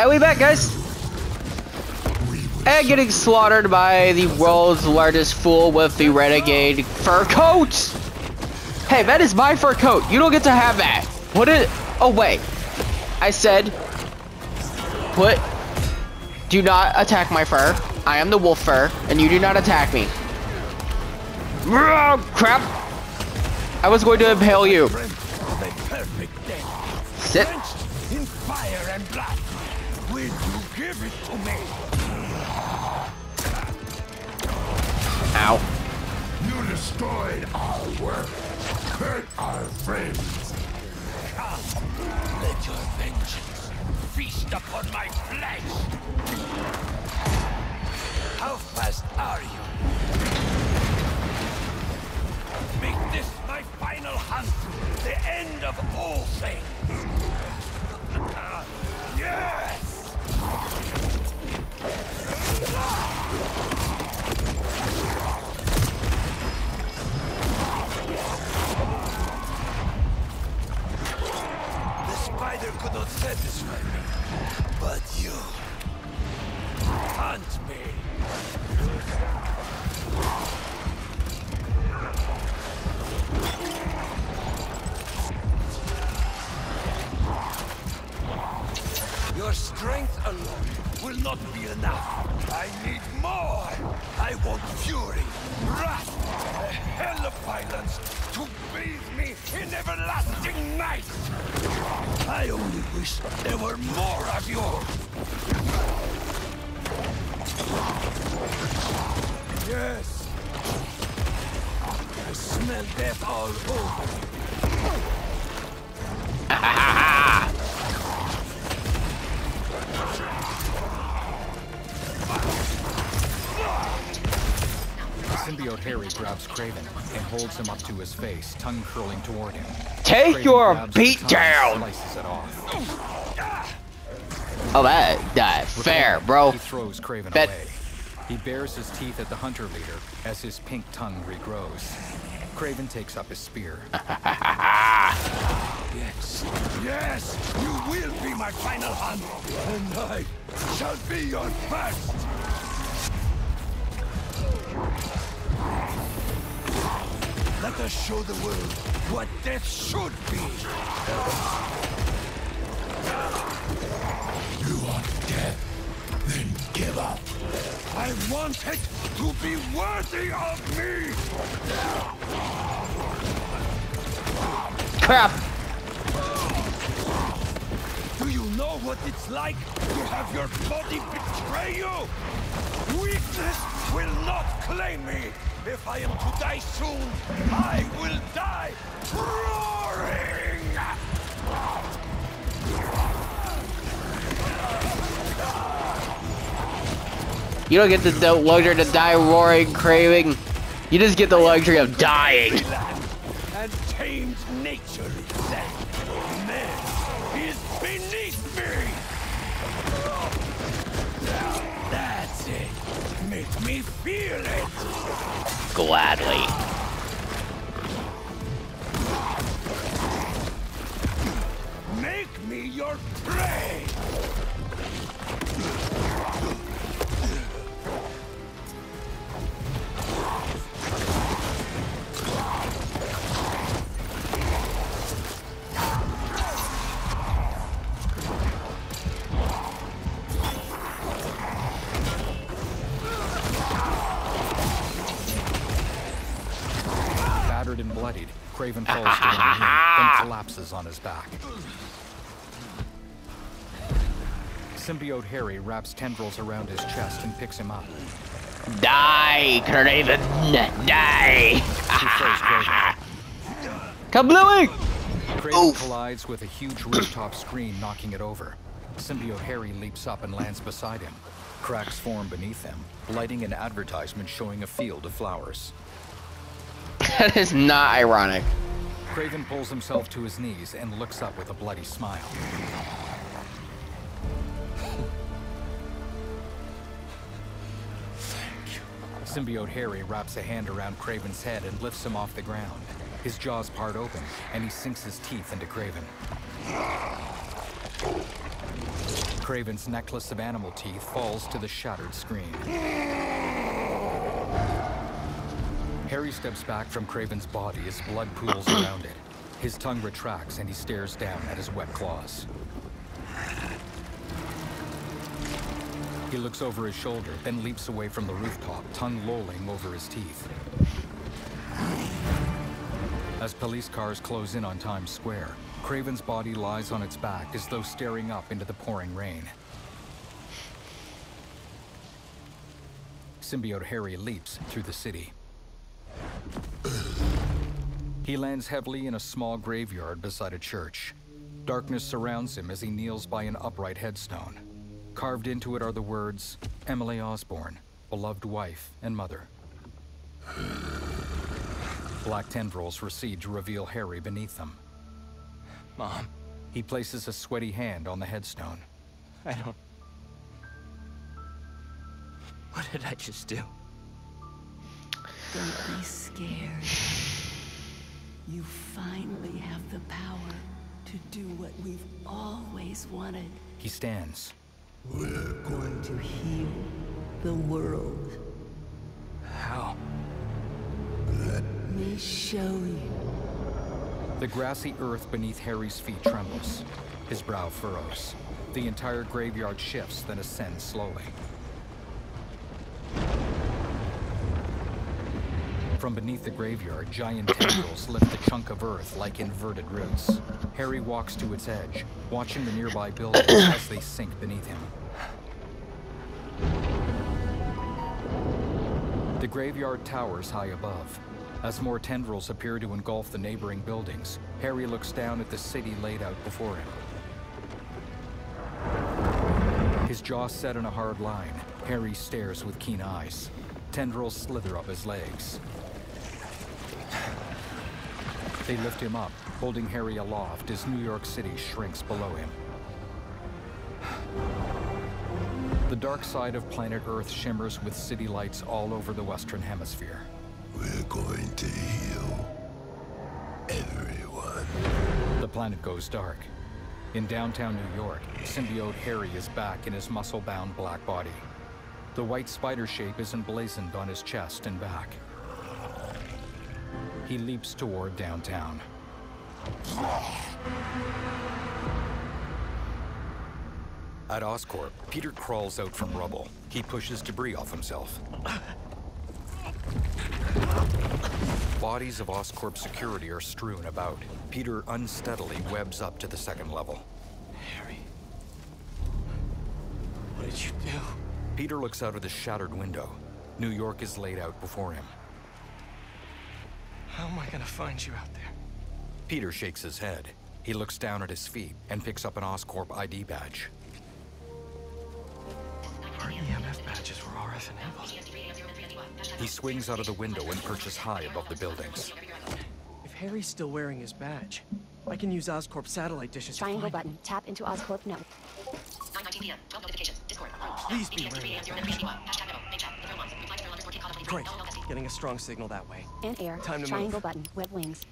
And we back, guys. And getting slaughtered by the world's largest fool with the renegade fur coat. Hey, that is my fur coat. You don't get to have that. Put it away. I said, do not attack my fur. I am the wolf fur, and you do not attack me. Crap. I was going to impale you. Sit. In fire and blood. Will you give it to me? Ow. You destroyed our work. Hurt our friends. Come, let your vengeance feast upon my flesh. How fast are you? Make this my final hunt, the end of all things. Yes! The spider could not satisfy me, but you hunt me. Your strength alone will not be enough. I need more. I want fury, wrath, a hell of violence to bathe me in everlasting night. I only wish there were more of you. Yes. I smell death all over. Symbiote Harry grabs Kraven and holds him up to his face, tongue curling toward him. Take Kraven your beat down! Slices it off. Oh, that fair, bro. He throws Kraven Bet. away. He bares his teeth at the hunter leader as his pink tongue regrows. Kraven takes up his spear. Yes, yes, you will be my final hunt, and I shall be your first. Let us show the world what death should be. You want death? Then give up. I want it to be worthy of me. Crap. Do you know what it's like to have your body betray you? Weakness will not claim me. If I am to die soon, I will die roaring! You don't get the luxury to die roaring, Craving. You just get the luxury of dying. And tamed nature itself. Man is beneath me! That's it. Make me feel it! Gladly. Make me your prey! Battered and bloodied, Kraven falls to one knee, then collapses on his back. Symbiote Harry wraps tendrils around his chest and picks him up. Die, Craven. Die. He throws Kraven. Kablooey! Kraven collides with a huge rooftop screen, knocking it over. Symbiote Harry leaps up and lands beside him. Cracks form beneath them, lighting an advertisement showing a field of flowers. That is not ironic. Kraven pulls himself to his knees and looks up with a bloody smile. Thank you. Symbiote Harry wraps a hand around Kraven's head and lifts him off the ground. His jaws part open, and he sinks his teeth into Kraven. Craven's necklace of animal teeth falls to the shattered screen. Harry steps back from Craven's body as blood pools around it. His tongue retracts and he stares down at his wet claws. He looks over his shoulder, then leaps away from the rooftop, tongue lolling over his teeth. As police cars close in on Times Square, Craven's body lies on its back as though staring up into the pouring rain. Symbiote Harry leaps through the city. He lands heavily in a small graveyard beside a church. Darkness surrounds him as he kneels by an upright headstone. Carved into it are the words, Emily Osborn, beloved wife and mother. Black tendrils recede to reveal Harry beneath them. Mom. He places a sweaty hand on the headstone. I don't... What did I just do? Don't be scared. You finally have the power to do what we've always wanted. He stands. We're going to heal the world. How? Let me show you. The grassy earth beneath Harry's feet trembles. His brow furrows. The entire graveyard shifts, then ascends slowly. From beneath the graveyard, giant tendrils lift a chunk of earth like inverted roots. Harry walks to its edge, watching the nearby buildings as they sink beneath him. The graveyard towers high above. As more tendrils appear to engulf the neighboring buildings, Harry looks down at the city laid out before him. His jaw set in a hard line, Harry stares with keen eyes. Tendrils slither up his legs. They lift him up, holding Harry aloft as New York City shrinks below him. The dark side of planet Earth shimmers with city lights all over the Western Hemisphere. We're going to heal everyone. The planet goes dark. In downtown New York, symbiote Harry is back in his muscle-bound black body. The white spider shape is emblazoned on his chest and back. He leaps toward downtown. At Oscorp, Peter crawls out from rubble. He pushes debris off himself. Bodies of Oscorp security are strewn about. Peter unsteadily webs up to the second level. Harry. What did you do? Peter looks out of the shattered window. New York is laid out before him. How am I gonna find you out there? Peter shakes his head. He looks down at his feet and picks up an Oscorp ID badge. Our EMF badges were RF enabled. He swings out of the window and perches high above the buildings. If Harry's still wearing his badge, I can use Oscorp satellite dishes. Triangle button. Tap into Oscorp network. 9:19 p.m. 12 notifications. Discord. Please be ready. Great. Getting a strong signal that way. And air. Time to Triangle move. button. Web wings.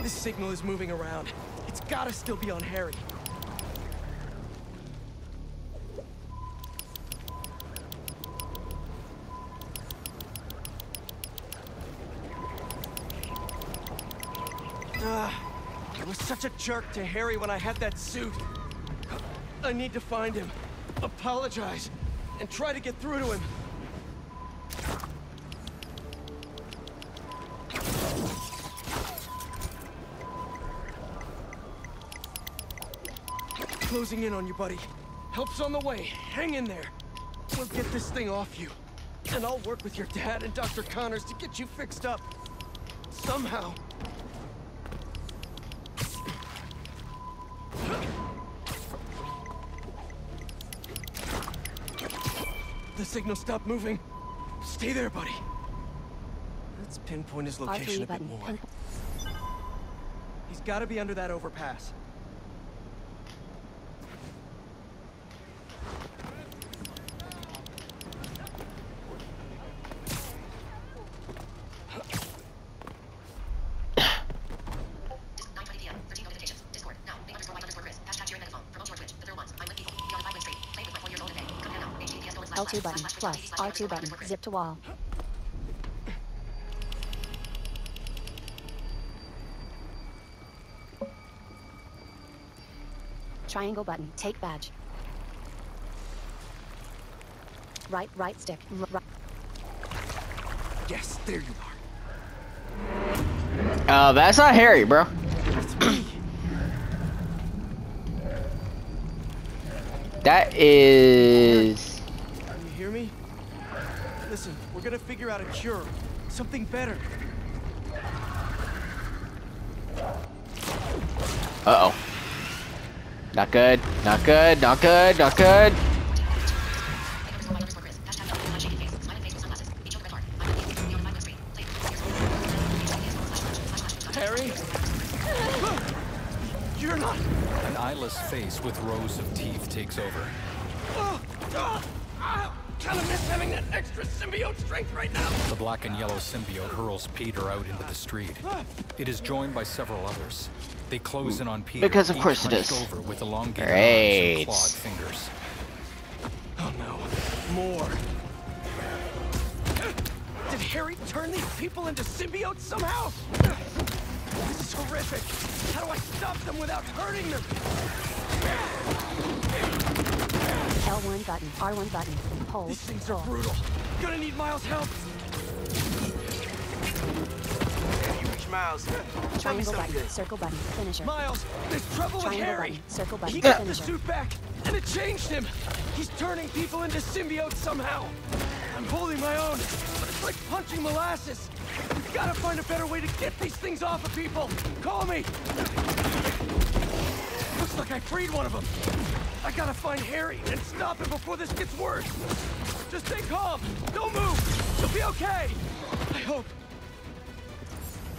This signal is moving around. It's gotta still be on Harry. I was such a jerk to Harry when I had that suit. I need to find him, apologize, and try to get through to him. Closing in on you, buddy. Help's on the way. Hang in there. We'll get this thing off you. And I'll work with your dad and Dr. Connors to get you fixed up. Somehow. The signal stopped moving. Stay there, buddy. Let's pinpoint his location R3 a bit button. more. He's got to be under that overpass. L2 button plus R2 button. Zip to wall. Triangle button. Take badge. Right stick. Yes, there you are. That's not Harry, bro. That is... You hear me? Listen, we're gonna figure out a cure. Something better. Uh-oh. Not good. Not good. Not good. Not good. Harry? You're not... An eyeless face with rows of teeth takes over. Kind of miss having that extra symbiote strength right now. The black and yellow symbiote hurls Peter out into the street. It is joined by several others. They close in on Peter, Because of each course it hunched is. over with elongated arms Great. and clawed fingers. Oh no, more. Did Harry turn these people into symbiotes somehow? This is horrific. How do I stop them without hurting them? L1 button. R1 button. Hold. These things are brutal. Gonna need Miles' help. Miles, tell me Triangle something button. good. Circle button. Finisher. Miles, there's trouble with Triangle Harry. button. Circle button. He got the Finisher. suit back, and it changed him. He's turning people into symbiotes somehow. I'm holding my own, but it's like punching molasses. We've got to find a better way to get these things off of people. Call me. Looks like I freed one of them. I gotta find Harry and stop him before this gets worse. Just stay calm. Don't move. You'll be okay. I hope.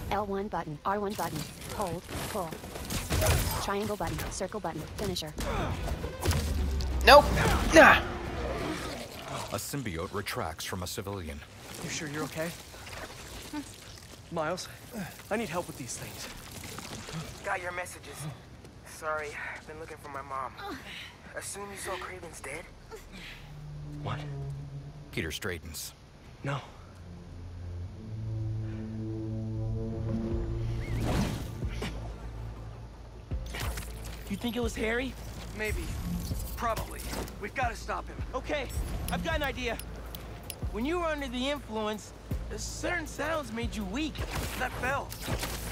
L1 button. R1 button. Hold. Pull. Triangle button. Circle button. Finisher. Nope. Nah. A symbiote retracts from a civilian. You sure you're okay? Miles, I need help with these things. Got your messages. Sorry, I've been looking for my mom. Assume you saw Craven's dead? What? Peter straightens. No. You think it was Harry? Maybe. Probably. We've got to stop him. Okay, I've got an idea. When you were under the influence, certain sounds made you weak. That bell.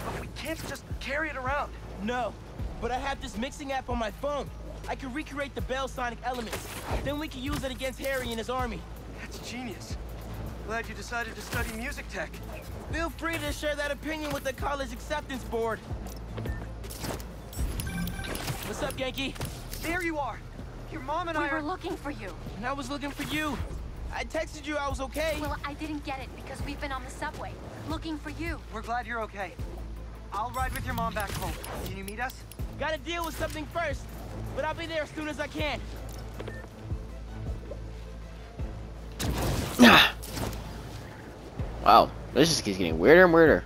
But we can't just carry it around. No, but I have this mixing app on my phone. I can recreate the bell sonic elements. Then we can use it against Harry and his army. That's genius. Glad you decided to study music tech. Feel free to share that opinion with the college acceptance board. What's up, Yankee? There you are. Your mom and We I were are... looking for you. And I was looking for you. I texted you I was okay. Well, I didn't get it because we've been on the subway, looking for you. We're glad you're okay. I'll ride with your mom back home. Can you meet us? Gotta deal with something first, but I'll be there as soon as I can. Wow, this just keeps getting weirder and weirder.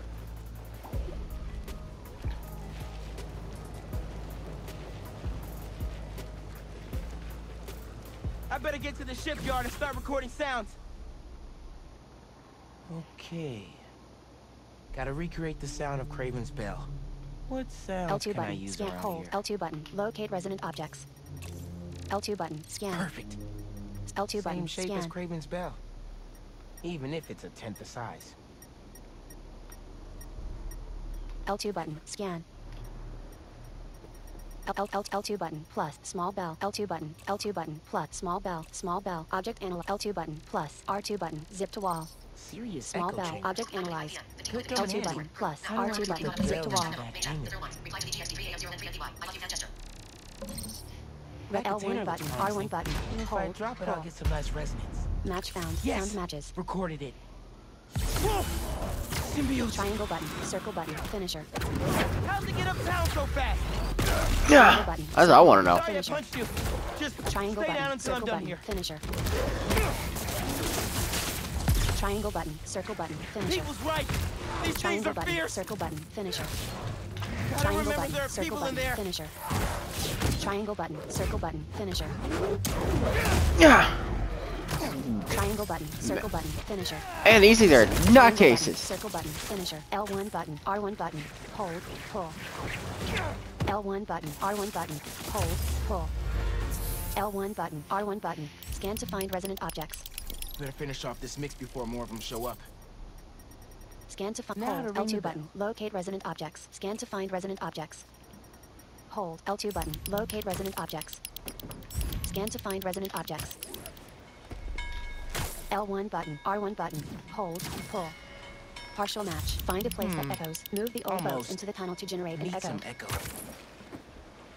I better get to the shipyard and start recording sounds. Okay. Gotta recreate the sound of Craven's bell. What sound L2 can I button. use Scan. around Hold. here? L2 button. Locate resonant objects. L2 button. Scan. Perfect. L2 Same button. shape as Scan. Craven's bell. Even if it's a tenth the size. L2 button. Scan. L2 button plus small bell. L2 button. L2 button plus small bell. Small bell. Object analyze. L2 button plus R2 button. Zip to wall. Serious Small echo bell. chamber. Object analyzed. Could come in L2 handy. button plus How do I R2 get button. the Zip to bell wall. into that chamber? Red That container L1 looks button. promising. R1 button. And if I Hold. drop it, I'll Pull. get some nice resonance. Match found. Yes! Sound matches. Recorded it. Symbiote. Triangle button. Circle button. Finisher. How'd it get uptown so fast? Yeah, button. that's what I want to know. Sorry I punched you. Just Triangle stay down button. until I'm Circle done button. here. Finisher. Triangle button. Circle button. Finisher. Pete was right. These things Triangle are button. fierce. Circle button. Finisher. Gotta Triangle remember button. there are Circle people button. in there. Finisher. Triangle button. Circle button. Finisher. Yeah. Triangle button, circle button, finisher. And easy there, nutcases. Circle button, finisher. L1 button, R1 button, hold, pull. L1 button, R1 button, hold, pull. L1 button, R1 button. Scan to find resonant objects. Better finish off this mix before more of them show up. Scan to find Now hold to ring the L2 button. Locate resonant objects. Scan to find resonant objects. Hold L2 button. Locate resonant objects. Scan to find resonant objects. L1 button. R1 button. Hold. Pull. Partial match. Find a place that echoes. Move the old boat into the tunnel to generate an Need echo. some echo.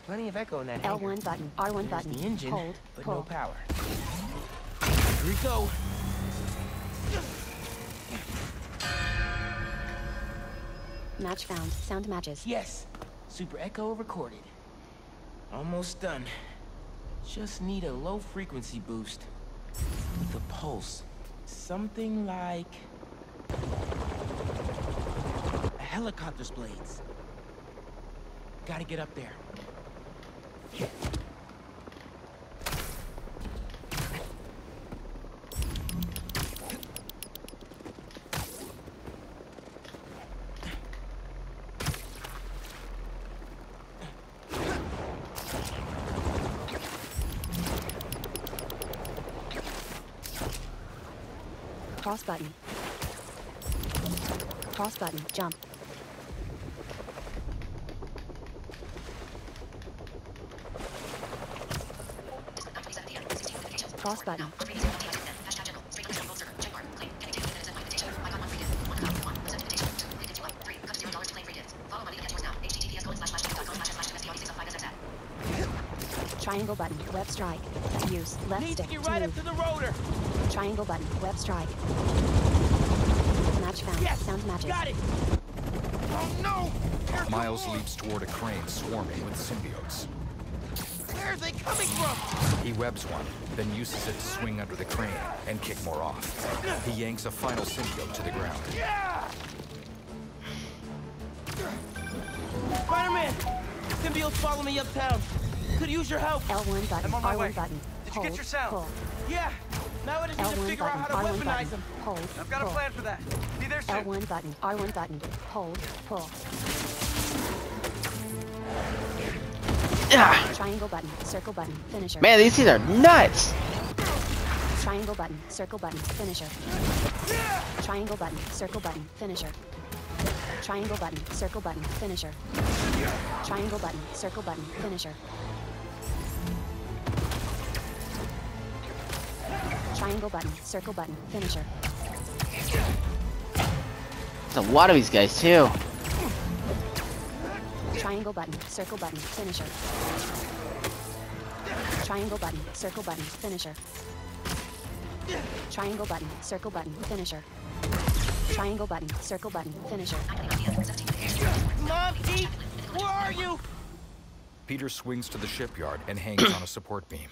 Plenty of echo in that L1 hangar. button. R1 There's button. the engine, Hold. but Pull. no power. Here we go. Match found. Sound matches. Yes. Super echo recorded. Almost done. Just need a low frequency boost. With a pulse. Something like a helicopter's blades. Gotta get up there. Cross button. Cross button. Jump. Cross button. Triangle button. Web strike. Use left Need to stick get to right move. up to the rotor. Triangle button. Web strike. Match found. Yes. Sound matches. Got it. Oh no! Miles leaps toward a crane swarming with symbiotes. Where are they coming from? He webs one, then uses it to swing under the crane and kick more off. He yanks a final symbiote to the ground. Spider-Man! Symbiotes follow me uptown. Could use your help. L1 button. I'm on my way. R1 button. Did you get Hold. your sound? Pull. Yeah. Now I just need to L1 figure out how button. to R1 weaponize button. them. Hold. I've got a pull. plan for that. Be there soon. L1 button. R1 button. Hold. Pull. Ah, Triangle button. Circle button. Finisher. man, these things are nuts. Triangle button. Circle button. Finisher. Triangle button. Circle button. Finisher. Triangle button. Circle button. Finisher. Triangle button. Circle button. Finisher. Triangle button. Circle button. Finisher. There's a lot of these guys too. Triangle button. Circle button. Finisher. Triangle button. Circle button. Finisher. Triangle button. Circle button. Finisher. Triangle button. Circle button. Finisher. Mom, Pete, where are you? Peter swings to the shipyard and hangs on a support beam.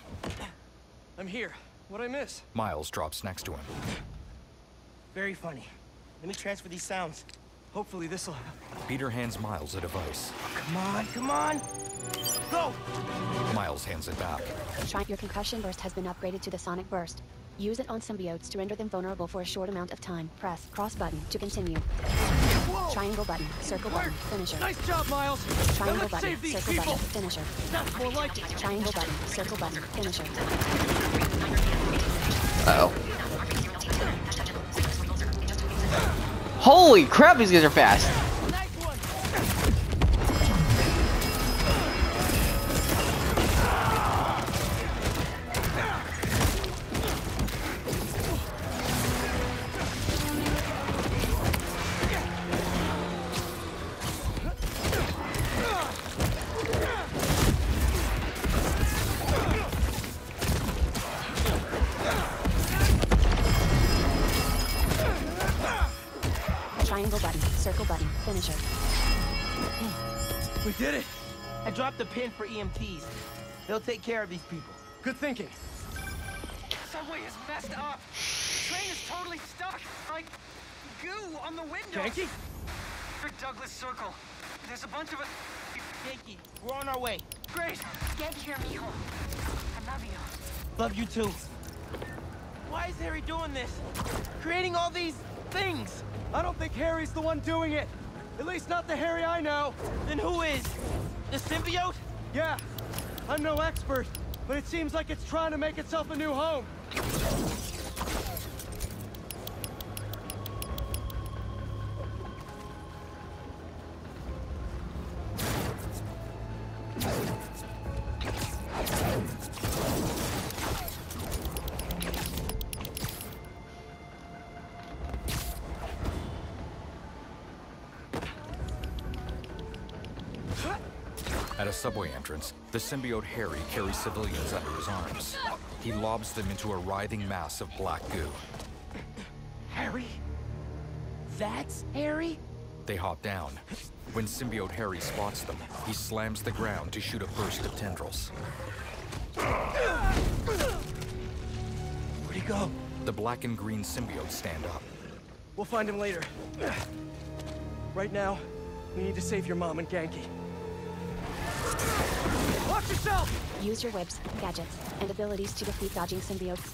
I'm here. What'd I miss? Miles drops next to him. Very funny. Let me transfer these sounds. Hopefully this'll help. Peter hands Miles a device. Come on, come on. Go! Miles hands it back. Your concussion burst has been upgraded to the sonic burst. Use it on symbiotes to render them vulnerable for a short amount of time. Press cross button to continue. Triangle button. Circle button. Finisher. Nice job, Miles. Now Triangle let's button. save these Circle people. button. Finisher. That's more like it. Triangle button. Circle button. Finisher. Uh-oh. Holy crap, these guys are fast. Nice one. Triangle button. Circle button. Finisher. We did it. I dropped a pin for EMTs. They'll take care of these people. Good thinking. Subway is messed up. Train is totally stuck. Like goo on the window. Yankee? Douglas Circle. There's a bunch of us. Yankee, we're on our way. Great. Get here, mijo. I love you. Love you too. Why is Harry doing this? Creating all these things? I don't think Harry's the one doing it. At least not the Harry I know. Then who is? The symbiote? Yeah, I'm no expert, but it seems like it's trying to make itself a new home. At a subway entrance, the symbiote Harry carries civilians under his arms. He lobs them into a writhing mass of black goo. Harry? That's Harry? They hop down. When symbiote Harry spots them, he slams the ground to shoot a burst of tendrils. Where'd he go? The black and green symbiotes stand up. We'll find him later. Right now, we need to save your mom and Genki. Watch yourself! Use your webs, gadgets, and abilities to defeat dodging symbiotes.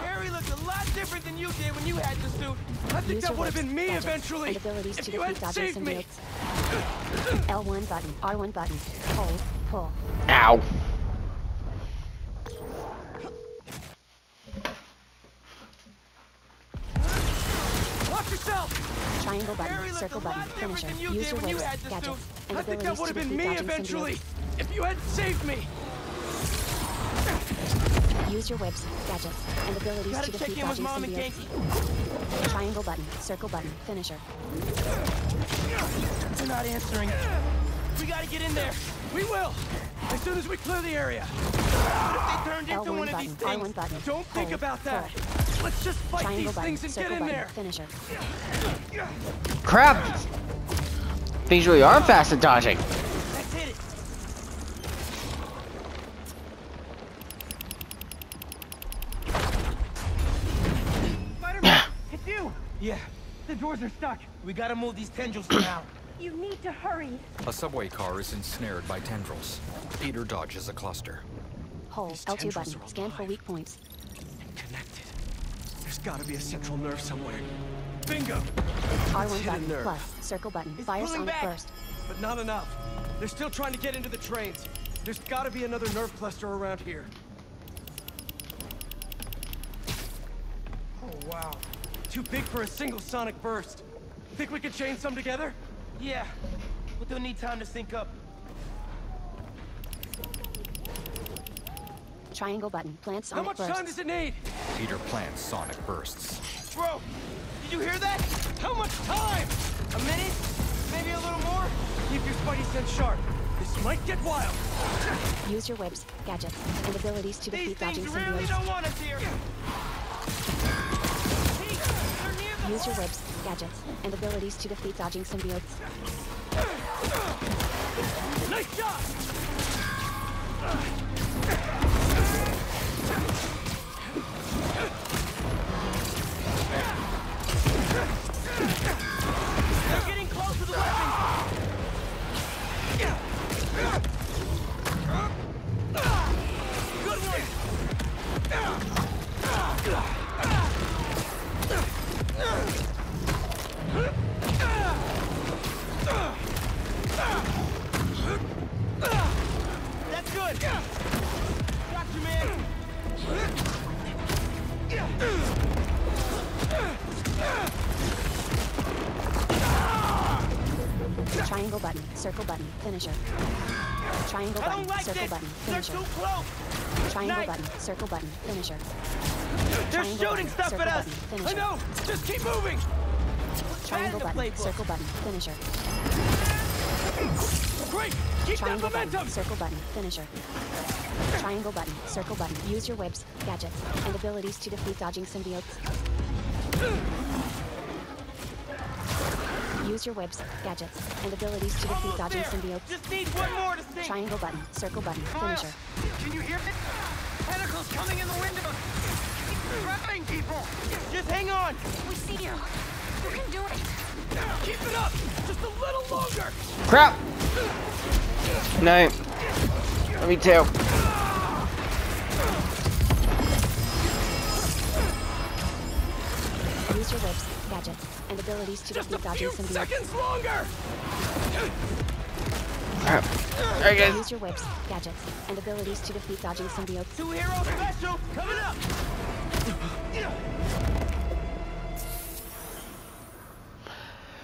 Harry looked a lot different than you did when you had the suit. I think Use that your would have webs, been me gadgets, eventually. and abilities if to you defeat had dodging saved me. symbiotes. L1 button, R1 button, hold, pull. Ow. Watch yourself! Triangle button, Harry looked circle a lot button, different finisher. than you Use did your when you webs, had the gadgets, suit. and I think that abilities would to have been defeat me dodging eventually. symbiotes. If you had saved me. Use your webs, gadgets, and abilities Gotta to check defeat in with dodging Mom and symbiotes. Genki. Triangle button, circle button, finisher. They're not answering. We gotta get in there. We will! As soon as we clear the area. What if they turned into L1 one of these button, things? R1 button. Don't think hold, about that. pull. Let's just fight Triangle these button, things and circle get in button, there. finisher. Crap! Things really are fast at dodging. Let's hit it. Spider-Man, it's you! Yeah, the doors are stuck. We gotta move these tendrils now. You need to hurry. A subway car is ensnared by tendrils. Peter dodges a cluster. Hold, These L2 tendrils button, are scan for alive. weak points. And connected. There's gotta be a central nerve somewhere. Bingo! R1 hit a button, nerve. plus, circle button, It's fire pulling sonic back. burst. But not enough. They're still trying to get into the trains. There's gotta be another nerve cluster around here. Oh, wow. Too big for a single sonic burst. Think we could chain some together? Yeah, but they'll need time to sync up. Triangle button, plant How sonic much burst. time does it need? Peter plants sonic bursts. Bro, did you hear that? How much time? A minute? Maybe a little more? Keep your spidey sense sharp. This might get wild. Use your webs, gadgets, and abilities to These defeat things dodging really symbiotes. don't want us here. Hey, they're near the Use your wall. webs, gadgets, and abilities to defeat dodging symbiotes. Nice shot! They're getting close to the weapons. Good one. That's good. Got you, man. Triangle button, circle button, finisher. Triangle I button, don't like circle this. button, They're finisher. too close. Triangle Nice. button, circle button, finisher. They're Triangle shooting button, stuff circle at us. button, I finisher. know! Just keep moving! Triangle the button, playbook. circle button, finisher. Great! Keep Triangle that button, momentum! circle button, finisher. Triangle button, circle button. Use your webs, gadgets, and abilities to defeat dodging symbiotes. Use your webs, gadgets, and abilities to defeat Almost dodging there. symbiotes. Just need one more to sync. Triangle button, circle button, Miles, finisher. can you hear me? Tentacles coming in the window. Trapping people. Just hang on. We see you. You can do it. Keep it up! Just a little longer! Crap! No. Me too. Use your whips, gadgets, and abilities to defeat dodging symbiotes. Seconds longer! Alright, guys. Use your whips, gadgets, and abilities to defeat dodging symbiotes. 2 hero special coming up!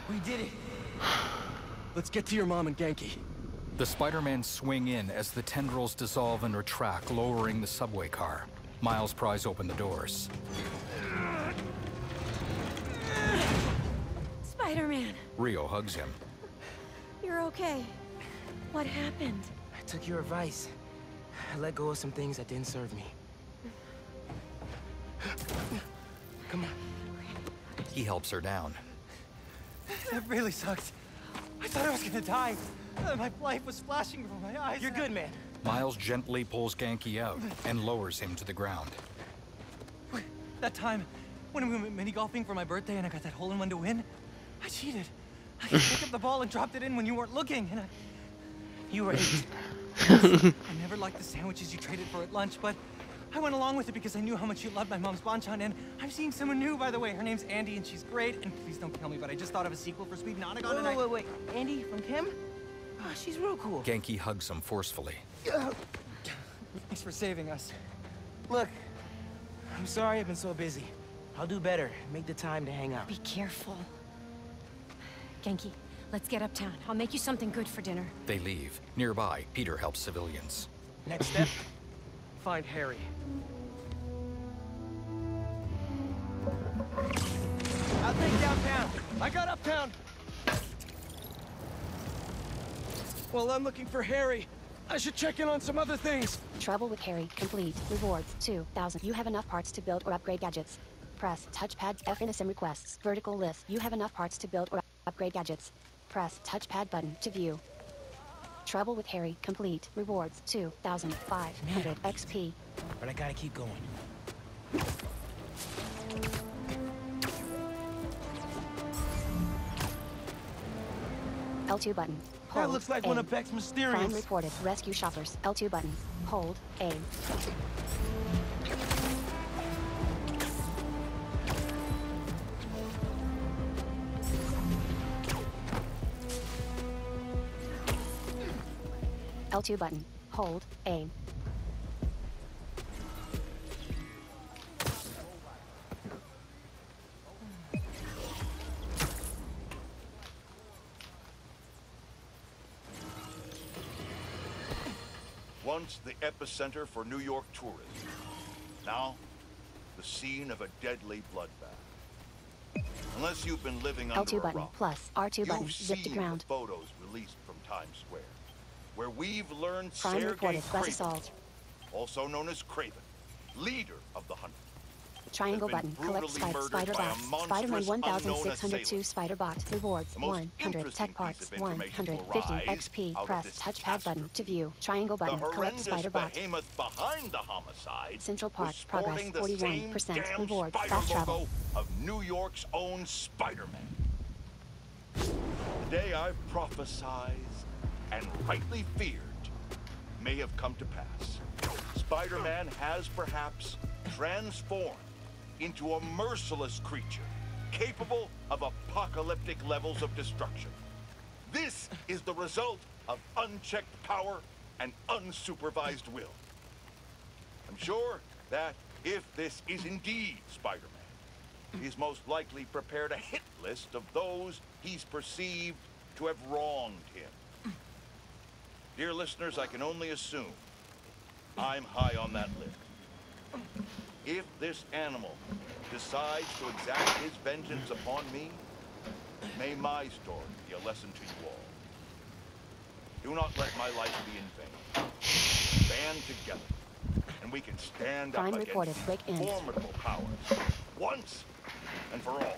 We did it. Let's get to your mom and Genki. The Spider-Man swing in as the tendrils dissolve and retract, lowering the subway car. Miles pries open the doors. Spider-Man, Rio hugs him. you're okay. What happened? I took your advice. I let go of some things that didn't serve me. Come on. He helps her down. That really sucks. I thought I was gonna die. My life was flashing before my eyes. You're good, man. Miles gently pulls Genki out and lowers him to the ground. That time, when we went mini golfing for my birthday and I got that hole-in-one to win, I cheated. I picked up the ball and dropped it in when you weren't looking, and You were 8. I never liked the sandwiches you traded for at lunch, but I went along with it because I knew how much you loved my mom's banchan, and I'm seeing someone new, by the way. Her name's Andy, and she's great, and please don't kill me, but I just thought of a sequel for Speed Nonagon, and Wait. Andy from Kim? Oh, she's real cool. Genki hugs him forcefully. Thanks for saving us. Look, I'm sorry I've been so busy. I'll do better. Make the time to hang out. Be careful. Genki, let's get uptown. I'll make you something good for dinner. They leave. Nearby, Peter helps civilians. Next step? Find Harry. I'll take downtown. I got uptown. Well, I'm looking for Harry. I should check in on some other things. Trouble with Harry, complete. Rewards, 2,000. You have enough parts to build or upgrade gadgets. Press touchpad F in SM requests. Vertical list. You have enough parts to build or upgrade gadgets. Press touchpad button to view. Trouble with Harry, complete. Rewards, 2,500 XP. But I gotta keep going. L2 button. That Hold looks like A. one of Beck's Crime Mysteriums. reported. Rescue shoppers. L2 button. Hold A. L2 button. Hold A. Once the epicenter for New York tourism. Now, the scene of a deadly bloodbath. Unless you've been living under L2 a button rock, plus R2 button. you've Zip to seen ground. the photos released from Times Square, where we've learned Crime Sergei reported. Bus Kraven, assault. also known as Kraven, leader of the Hunt. Triangle has been button. Collect brutally murdered spider by a bots. monstrous Spider-Man unknown 1602 assailant. spider bot. Rewards The most 100 interesting tech parts. piece of information will 150 rise XP. out of Press this touchpad button to view. Triangle button. The Collect horrendous spider bot. behemoth behind the homicide Central Park. was Progress sporting the 41%. same damn Rewards. spider Fast travel. logo of New York's own Spider-Man. The day I've prophesied and rightly feared may have come to pass. Spider-Man has perhaps transformed into a merciless creature capable of apocalyptic levels of destruction. This is the result of unchecked power and unsupervised will. I'm sure that if this is indeed Spider-Man, he's most likely prepared a hit list of those he's perceived to have wronged him. Dear listeners, I can only assume I'm high on that list. If this animal decides to exact his vengeance upon me, may my story be a lesson to you all. Do not let my life be in vain. Band together, and we can stand Crime up reported. against Break in. formidable powers, once and for all.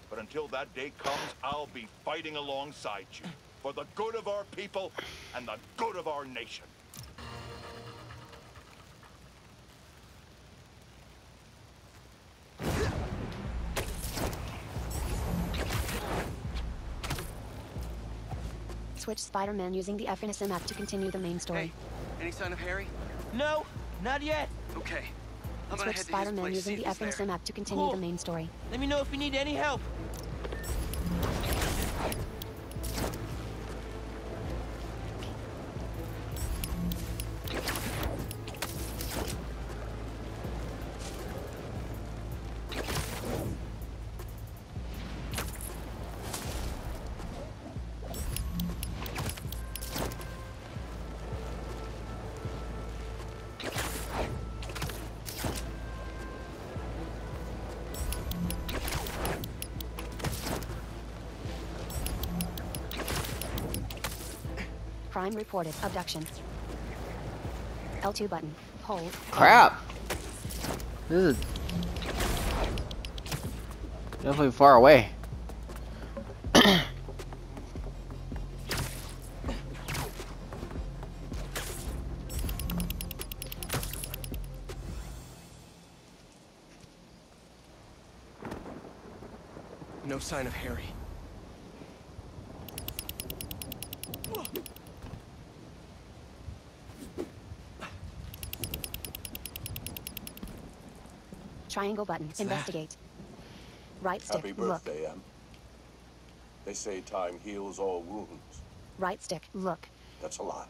But until that day comes, I'll be fighting alongside you for the good of our people and the good of our nation. Switch Spider-Man using the FNSM map to continue the main story. Hey, any sign of Harry? No, not yet. Okay. Switch Spider-Man using the effing sim app to continue Cool. the main story. Let me know if you need any help. Crime reported. Abduction. L2 button. Hold. Crap. This is definitely far away. No sign of Harry. Triangle button. Investigate. Right stick. Happy Look. birthday, Em. They say time heals all wounds. Right stick. Look. That's a lie.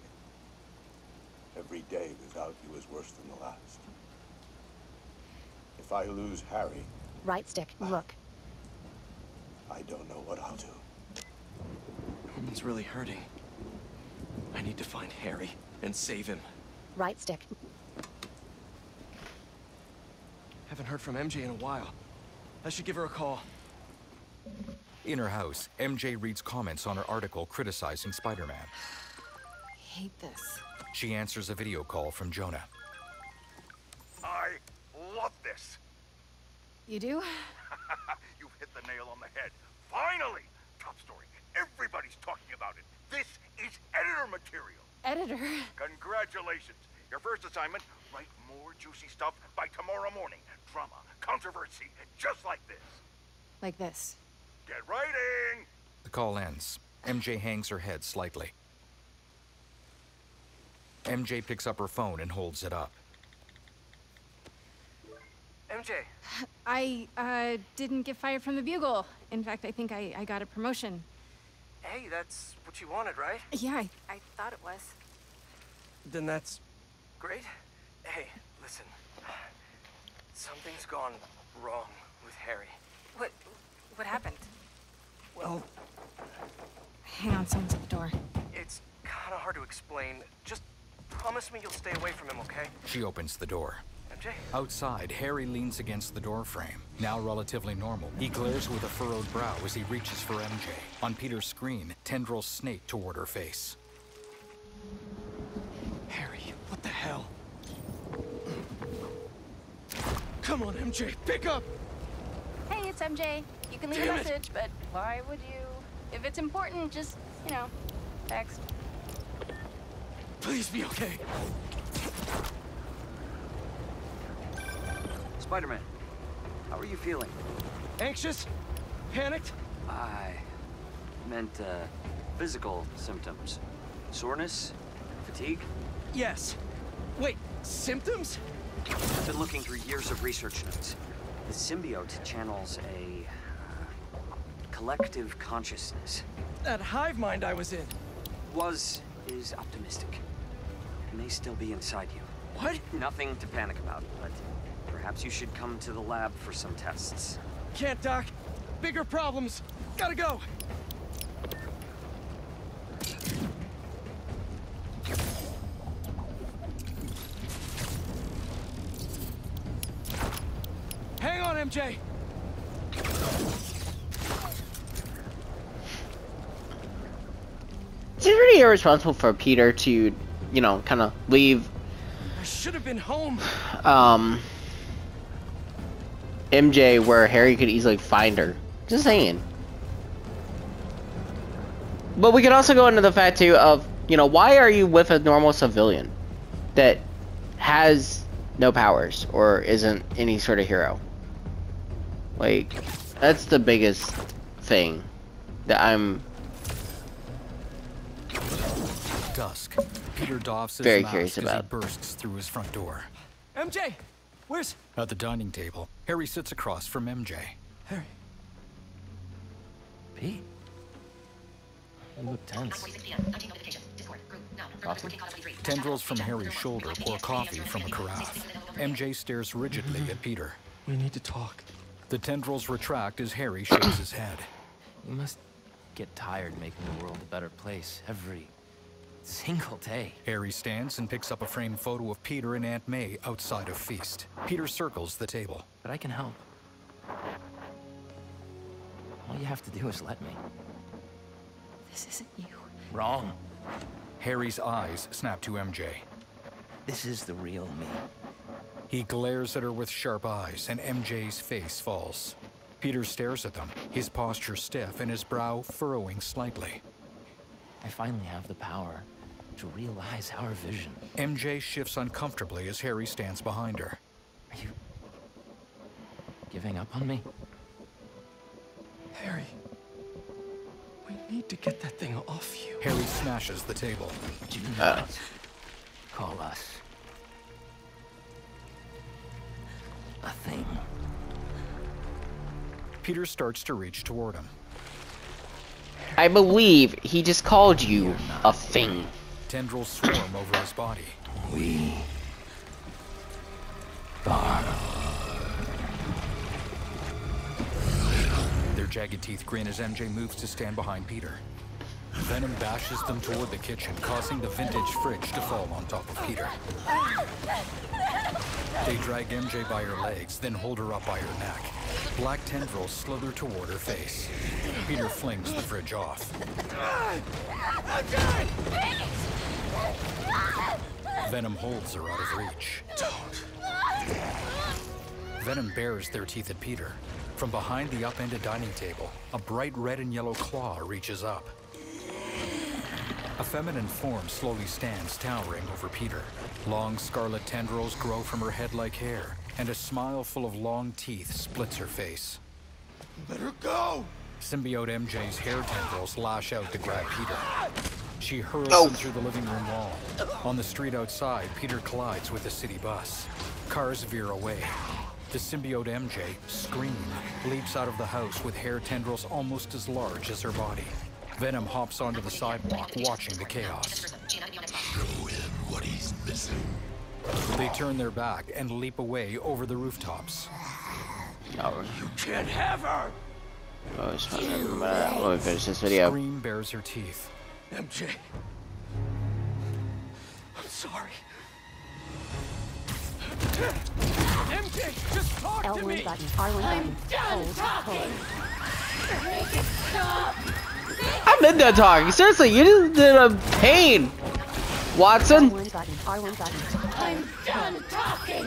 Every day without you is worse than the last. If I lose Harry, Right stick. Look. I don't know what I'll do. Norman's really hurting. I need to find Harry and save him. Right stick. Haven't heard from MJ in a while. I should give her a call. In her house, MJ reads comments on her article criticizing Spider-Man. Hate this. She answers a video call from Jonah. I love this. You do? You've hit the nail on the head. Finally! Top story. Everybody's talking about it. This is editor material. Editor? Congratulations. Your first assignment, write more juicy stuff by tomorrow morning. Drama, controversy, just like this. Like this. Get writing! The call ends. MJ hangs her head slightly. MJ picks up her phone and holds it up. MJ. I didn't get fired from the Bugle. In fact, I think I got a promotion. Hey, that's what you wanted, right? Yeah, I thought it was. Then that's Great. Hey, listen. Something's gone wrong with Harry. What happened? well, Hang on, someone's at the door. It's kind of hard to explain. Just promise me you'll stay away from him, okay? She opens the door. MJ? Outside, Harry leans against the doorframe. Now relatively normal, he glares with a furrowed brow as he reaches for MJ. On Peter's screen, tendrils snake toward her face. Harry, what the hell? Come on, MJ, pick up! Hey, it's MJ. You can leave Damn a it. message, but why would you? If it's important, just, you know, text. Please be okay. Spider-Man, how are you feeling? Anxious? Panicked? I meant, physical symptoms. Soreness? Fatigue? Yes. Wait, symptoms? I've been looking through years of research notes. The symbiote channels a collective consciousness. That hive mind I was in. Is optimistic. It may still be inside you. What? Nothing to panic about, but perhaps you should come to the lab for some tests. Can't, Doc. Bigger problems. Gotta go. Hang on, MJ. It's really irresponsible for Peter to, you know, kind of leave I should have been home. MJ where Harry could easily find her. Just saying. But we could also go into the fact too of, you know, why are you with a normal civilian that has no powers or isn't any sort of hero? Like, that's the biggest thing that I'm Dusk. Peter doffs his very mask curious as about. he bursts through his front door. MJ! Where's... At the dining table, Harry sits across from MJ. Harry. Pete. You look tense. Tendrils from Harry's shoulder pour coffee from a carafe. MJ stares rigidly at Peter. We need to talk. The tendrils retract as Harry shakes his head. You must get tired making the world a better place every single day. Harry stands and picks up a framed photo of Peter and Aunt May outside of Feast. Peter circles the table. But I can help. All you have to do is let me. This isn't you. Wrong. Harry's eyes snap to MJ. This is the real me. He glares at her with sharp eyes, and MJ's face falls. Peter stares at them, his posture stiff and his brow furrowing slightly. I finally have the power to realize our vision. MJ shifts uncomfortably as Harry stands behind her. Are you giving up on me? Harry, we need to get that thing off you. Harry smashes the table. Do not call us a thing. Peter starts to reach toward him. I believe he just called you a thing. Tendrils swarm over his body. We are. Their jagged teeth grin as MJ moves to stand behind Peter. Venom bashes them toward the kitchen, causing the vintage fridge to fall on top of Peter. They drag MJ by her legs, then hold her up by her neck. Black tendrils slither toward her face. Peter flings the fridge off. Venom holds her out of reach. Don't. Venom bares their teeth at Peter. From behind the upended dining table, a bright red and yellow claw reaches up. A feminine form slowly stands, towering over Peter. Long scarlet tendrils grow from her head like hair, and a smile full of long teeth splits her face. Let her go! Symbiote MJ's hair tendrils lash out to grab Peter. She hurls him through the living room wall. On the street outside, Peter collides with a city bus. Cars veer away. The symbiote MJ, screaming, leaps out of the house with hair tendrils almost as large as her body. Venom hops onto the sidewalk, watching the chaos. Show him what he's missing. They turn their back and leap away over the rooftops. No. You can't have her! Oh, it's fine. Let me finish this video. Scream bares her teeth. MJ. I'm sorry. MJ, just talk to me! L1 button, R1 button, hold. Make it stop! I'm in that talking. Seriously, you just did a pain. Watson? R1 button, R1 button. I'm done talking!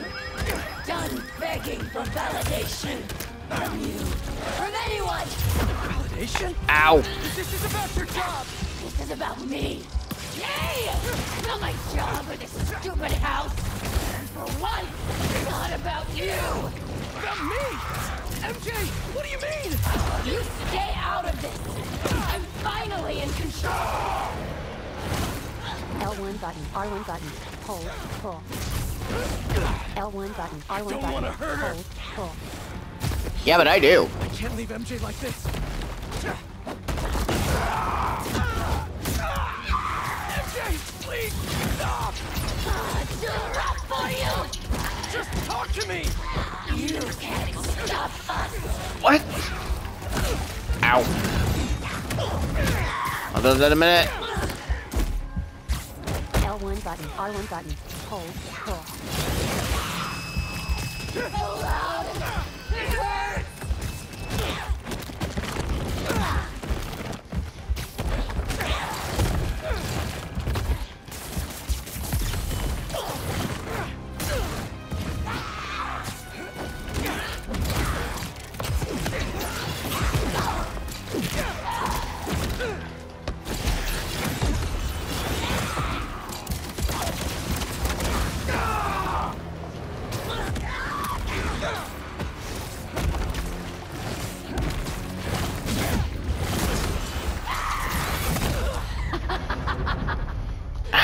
Done begging for validation! From you! From anyone! Validation? Ow. This is about your job! This is about me! Yay! Not my job or this stupid house! And for once, it's not about you! About me? MJ, what do you mean? You stay out of this! I'm finally in control! L1 button, R1 button, hold, pull. L1 button, R1 Don't button, wanna hurt her. hold, pull. Yeah, but I do. I can't leave MJ like this. MJ, please stop! Too rough for you! Just talk to me! You can't stop us! What? Ow. I'll do that in a minute. L1 button, R1 button, hold, pull. So loud! It hurts!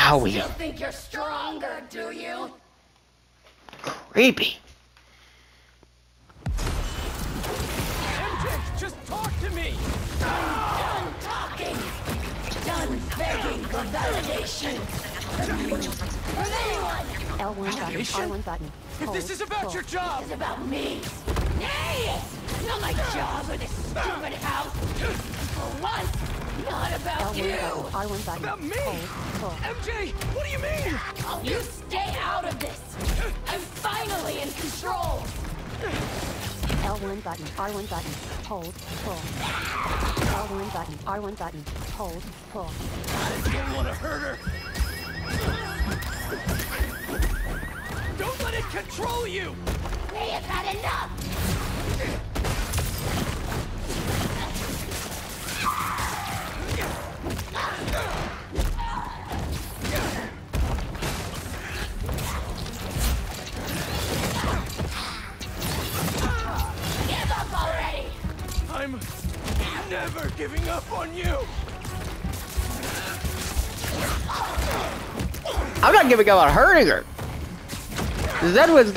Owie. You think you're stronger, do you? Creepy. for validation. L1 button, R1 button. If this is about your job! It's about me. Nay! Not my job or this stupid house. For once, not about L1 you. button, R1 button. About me? Pull. MJ, what do you mean? You stay out of this. I'm finally in control. L1 button, R1 button. Hold, pull. L1 button, R1 button. Hold, pull. I don't want to hurt her. Don't let it control you! They have had enough. Give up already. I'm never giving up on you! I'm not giving up on hurting her. That was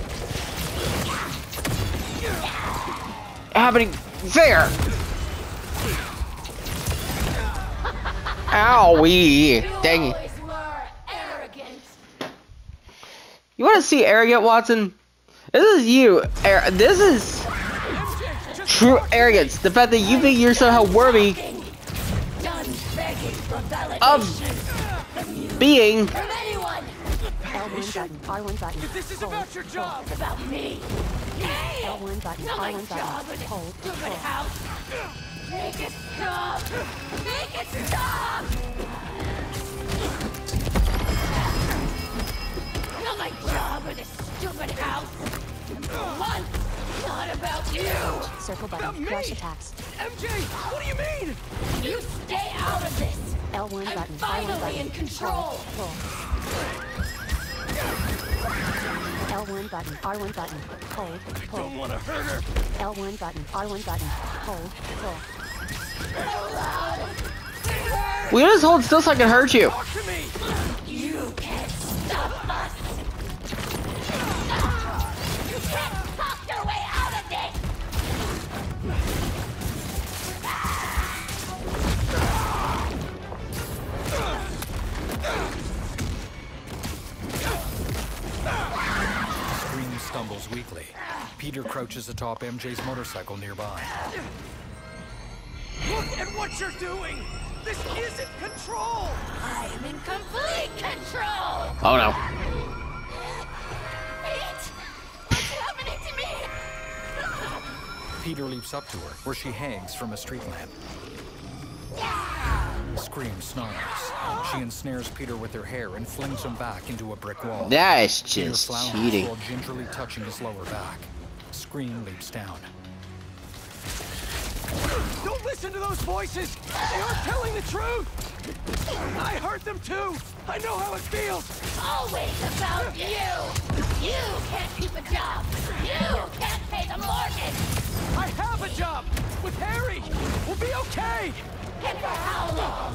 happening there. Owie. Dang it. You want to see arrogant, Watson? This is you. This is true arrogance. The fact that you think you're somehow worthy of being L1 button, R1 button. If this is about your job! It's about me. Hey! L1 button, Not my R1 job button. in this Hold, stupid pull. house. Make it stop! Make it stop! Not my job in this stupid house. One, not about you. Circle About button, me? crush attacks. MJ, what do you mean? You stay out of this. L1 I'm button, R1 finally button. in control. Hold, pull. L1 button, R1 button. Hold, pull. Don't want to hurt her. L1 button, R1 button. Hold, pull. Will you just hold still so I can hurt you? Talk to me! You can't stop us. You can't talk your way out of this. Scream stumbles weakly. Peter crouches atop MJ's motorcycle nearby. Look at what you're doing! This isn't control! I'm in complete control. Oh no. Pete, what's happening to me? Peter leaps up to her, where she hangs from a street lamp. Scream snarls. She ensnares Peter with her hair and flings him back into a brick wall. That is Peter just flounders cheating. while gingerly touching his lower back. Scream leaps down. Don't listen to those voices! They aren't telling the truth! I heard them too! I know how it feels! Always about you. You can't keep a job. You can't pay the mortgage. I have a job! With Harry! We'll be okay! And for how long?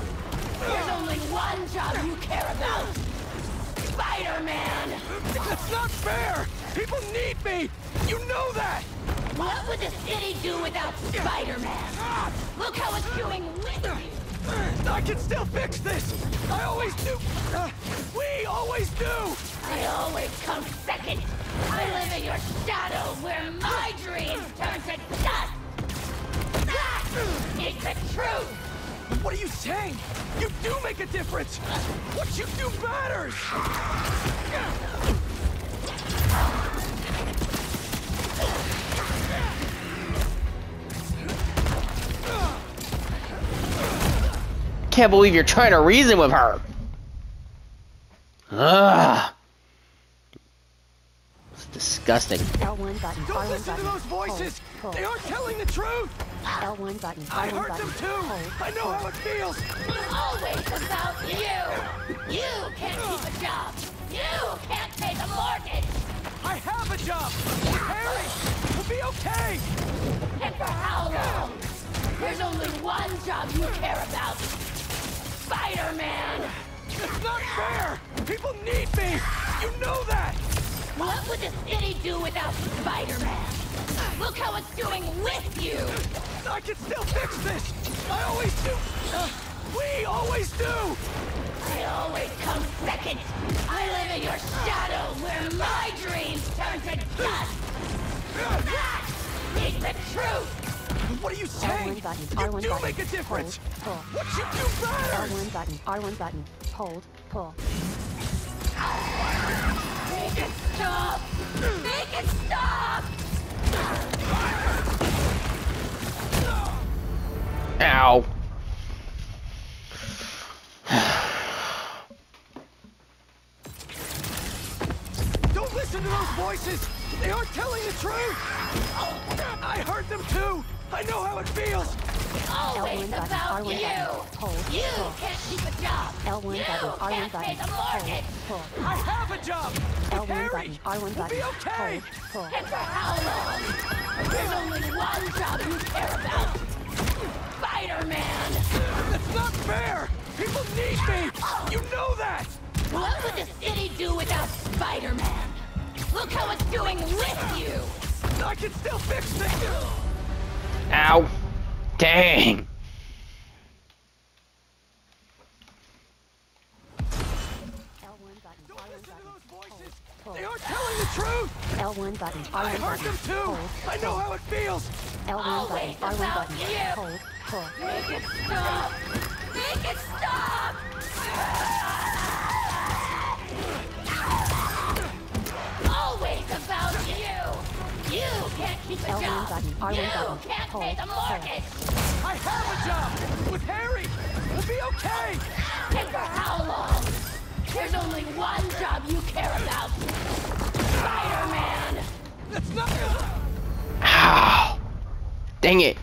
There's only one job you care about. Spider-Man. That's not fair! People need me! You know that! What would the city do without Spider-Man? Look how it's doing with you. I can still fix this! I always do! We always do! I always come second. I live in your shadow where my dreams turn to dust. That is the truth. What are you saying? You do make a difference! What you do matters! Can't believe you're trying to reason with her. Ugh. It's disgusting. L1 button, Don't R1 listen to button. those voices! Hold, They pull. aren't telling the truth! L1 button, I R1 heard button. them too! Hold, I know pull. how it feels! It's always about you. You can't keep a job. You can't pay the mortgage. I have a job! With Harry! We'll be okay! And for how long? There's only one job you care about. Spider-Man. It's not fair! People need me! You know that! What would the city do without Spider-Man? Look how it's doing with you. I can still fix this! I always do! We always do! I always come second! I live in your shadow where my dreams turn to dust! That is the truth! What are you saying? R1 button, You R1 do button. make a difference! Hold, pull. What you do better! R1 button, R1 button. Hold, pull. Make it stop! Make it stop! Ow. Don't listen to those voices! They aren't telling the truth! I heard them too! I know how it feels! Always L1 button, about R1 you! button. Hold, You pull. can't keep a job! L1 You button, R1 can't pay button. the mortgage! Hold, pull. I have a job! L1 Harry! button, R1 We'll button. be okay! Hold, pull. And for how long? There's only one job you care about! Spider-Man! That's not fair! People need me! You know that! What would the city do without Spider-Man? Look how it's doing with you! I can still fix things! Ow. Dang. L1 button, Don't R1 listen to button. those voices! Hold, They pull. aren't telling the truth! L1 button, I R1 heard button. them too! Hold, I know pull. how it feels! L1 button, Always R1 about button. you. Hold, pull. Make it stop! Make it stop! Always about you! You can't keep a L1 job! button, R1 You button. can't pay Hold, the mortgage! I have a job! With Harry! We'll be okay! And for how long? There's only one job you care about! Spider-Man! That's not... Ow. Dang it.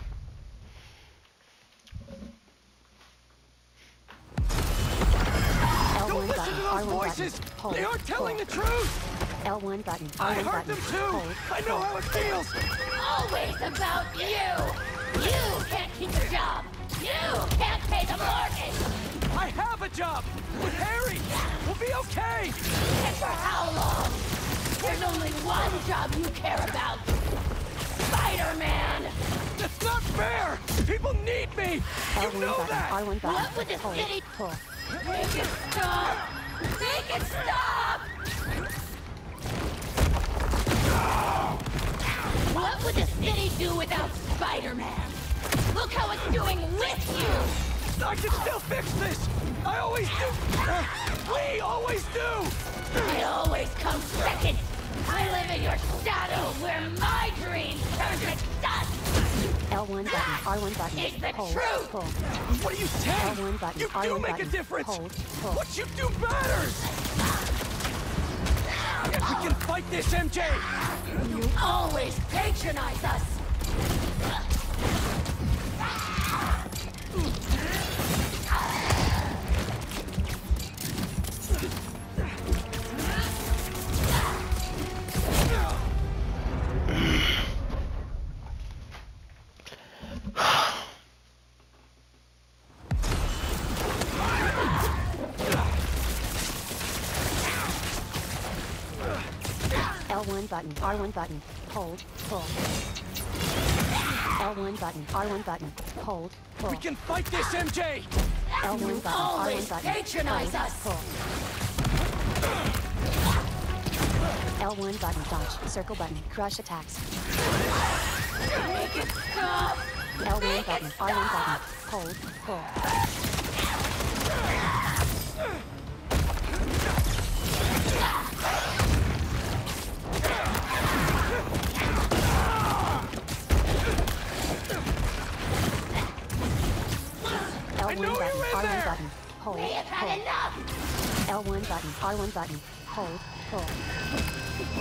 Don't L1 listen button, to those R1 voices! button. Hold, They aren't telling pull. the truth! L1 button, I R1 heard button. them too! Hold, I know how it feels! Always about you! You can't keep a job! You can't pay the mortgage! I have a job! With Harry! We'll be okay! And for how long? There's only one job you care about! Spider-Man! That's not fair! People need me! You L1 know button, that! R1 button. What would the Hold, city... pull. Make it stop! Make it stop! What would the city do without Spider-Man? Look how it's doing with you! I can still fix this! I always do! We always do! I always come second! I live in your shadow where my dreams turn to dust! L1 button, R1 button. It's the Hold, truth. pull. What are you saying? L1 button, You do R1 make button. a difference! Hold, pull. What you do matters! We can fight this, MJ! You always patronize us! L1 button, R1 button. Hold, pull. L1 button, R1 button. Hold, pull. We can fight this, MJ! L1 button, always R1 button. patronize Hold, us. pull. L1 button, dodge. Circle button, crush attacks. Make it stop! L1 button, R1 button. Hold, pull. L1 button, R1 button. Hold, We have had pull. enough! L1 button, R1 button. Hold, pull.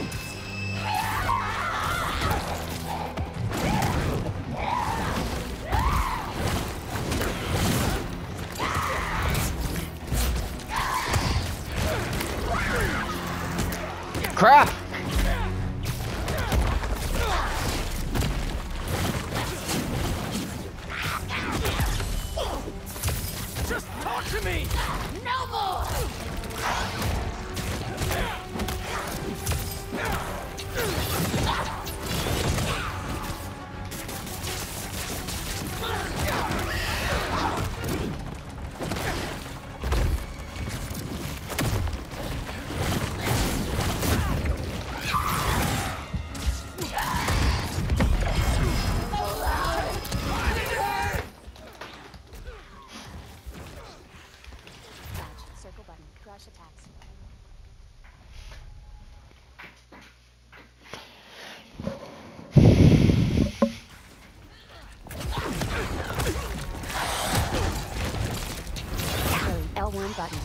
Crap! Just talk to me! No more!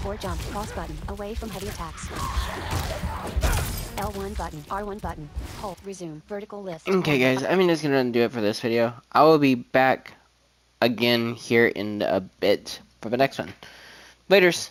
L4 jump. Cross button. Away from heavy attacks. L1 button. R1 button. Hold. Resume. Vertical lift. Okay, guys. I mean, that's gonna do it for this video. I will be back again here in a bit for the next one. Laters.